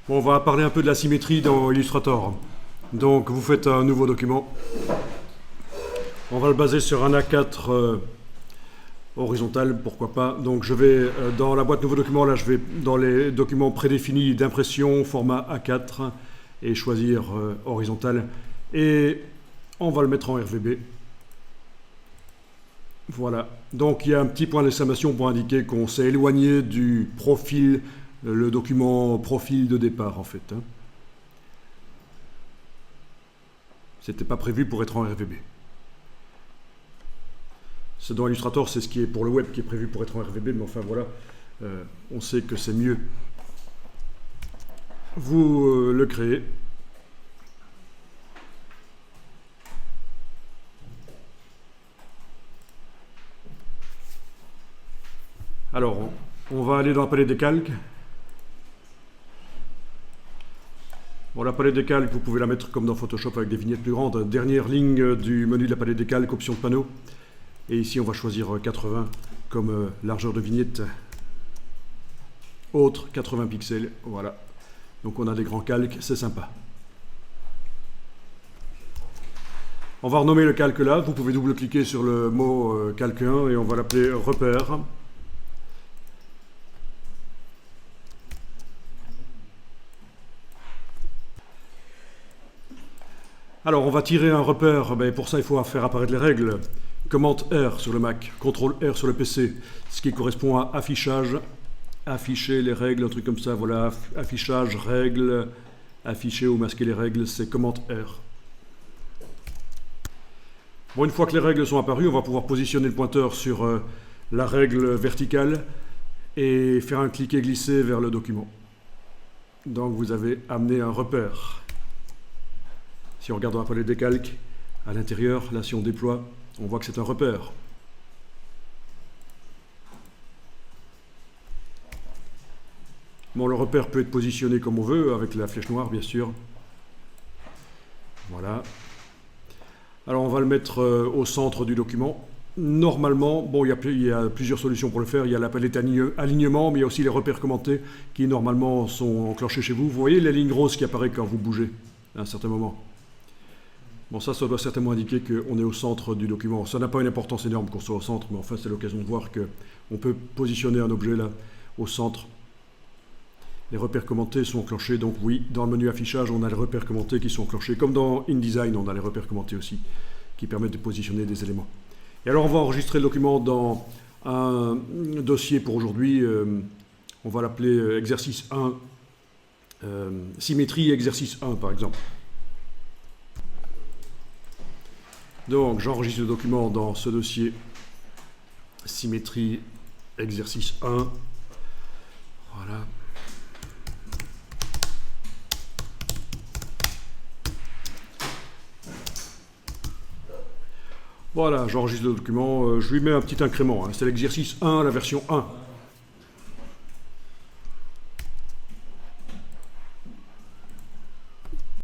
Bon, on va parler un peu de la symétrie dans Illustrator. Donc vous faites un nouveau document. On va le baser sur un A4 horizontal, pourquoi pas. Donc je vais dans la boîte nouveau document, là je vais dans les documents prédéfinis d'impression, format A4, et choisir horizontal. Et on va le mettre en RVB. Voilà. Donc il y a un petit point d'exclamation pour indiquer qu'on s'est éloigné du profil, le document profil de départ en fait. C'était pas prévu pour être en RVB. C'est dans Illustrator, c'est ce qui est pour le web qui est prévu pour être en RVB, mais enfin voilà, on sait que c'est mieux. Vous le créez. Alors, on va aller dans la palette des calques. Bon, la palette des calques, vous pouvez la mettre comme dans Photoshop avec des vignettes plus grandes. Dernière ligne du menu de la palette des calques, option de panneau. Et ici, on va choisir 80 comme largeur de vignette. Autre, 80 pixels. Voilà. Donc on a des grands calques, c'est sympa. On va renommer le calque là. Vous pouvez double-cliquer sur le mot calque 1 et on va l'appeler repère. Alors, on va tirer un repère. Ben, pour ça, il faut faire apparaître les règles. Commande R sur le Mac, CTRL R sur le PC, ce qui correspond à affichage, afficher les règles, un truc comme ça, voilà, affichage, règles, afficher ou masquer les règles, c'est commande R. Bon, une fois que les règles sont apparues, on va pouvoir positionner le pointeur sur la règle verticale et faire un cliquer-glisser vers le document. Donc, vous avez amené un repère. Si on regarde dans la palette des calques, à l'intérieur, là, si on déploie, on voit que c'est un repère. Bon, le repère peut être positionné comme on veut, avec la flèche noire, bien sûr. Voilà. Alors, on va le mettre au centre du document. Normalement, bon, il y a plusieurs solutions pour le faire. Il y a la palette alignement, mais il y a aussi les repères commentés qui, normalement, sont enclenchés chez vous. Vous voyez les lignes roses qui apparaissent quand vous bougez, à un certain moment. Bon, ça doit certainement indiquer qu'on est au centre du document. Ça n'a pas une importance énorme qu'on soit au centre, mais enfin, c'est l'occasion de voir qu'on peut positionner un objet là, au centre. Les repères commentés sont enclenchés, donc oui, dans le menu affichage, on a les repères commentés qui sont enclenchés. Comme dans InDesign, on a les repères commentés aussi, qui permettent de positionner des éléments. Et alors, on va enregistrer le document dans un dossier pour aujourd'hui. On va l'appeler exercice 1, symétrie exercice 1, par exemple. Donc, j'enregistre le document dans ce dossier symétrie exercice 1. Voilà. Voilà, j'enregistre le document. Je lui mets un petit incrément. Hein. C'est l'exercice 1, la version 1.